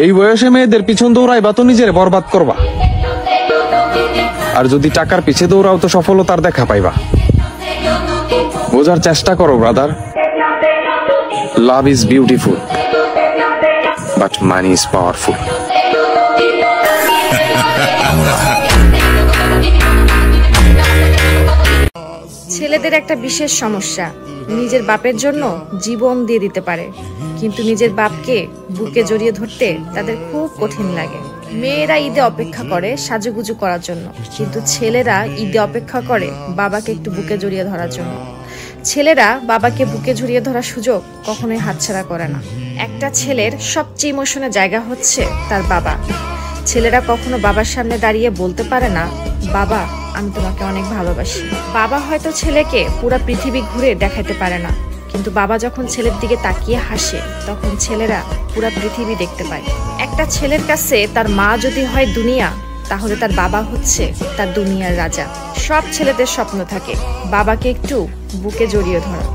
এই বয়সে মেয়েদের পিছন দৌড়াইবা তো নিজের বরবাদ করবা, আর যদি টাকার পিছে দৌড়াও তো সফলতার দেখা পাইবা। বোঝার চেষ্টা করো brother, love is beautiful but money is powerful. ছেলেদের একটা বিশেষ সমস্যা, নিজের বাপের জন্য জীবন দিয়ে দিতে পারে, কিন্তু নিজের বাপকে বুকে জড়িয়ে ধরতে তাদের খুব কঠিন লাগে। মেয়েরা ঈদে অপেক্ষা করে সাজুগুজু করার জন্য, কিন্তু ছেলেরা ঈদে অপেক্ষা করে বাবাকে একটু বুকে জড়িয়ে ধরার জন্য। ছেলেরা বাবাকে বুকে জড়িয়ে ধরার সুযোগ কখনোই হাতছাড়া করে না। একটা ছেলের সবচেয়ে ইমোশনের জায়গা হচ্ছে তার বাবা। ছেলেরা কখনো বাবার সামনে দাঁড়িয়ে বলতে পারে না, বাবা আমি তোমাকে অনেক ভালোবাসি। বাবা হয়তো ছেলেকে পুরো পৃথিবী ঘুরে দেখাতে পারে না, কিন্তু বাবা যখন ছেলের দিকে তাকিয়ে হাসে তখন ছেলেরা পুরো পৃথিবী দেখতে পায়। একটা ছেলের কাছে তার মা যদি হয় দুনিয়া, তাহলে তার বাবা হচ্ছে তার দুনিয়ার রাজা। সব ছেলেদের স্বপ্ন থাকে বাবাকে একটু বুকে জড়িয়ে ধরা।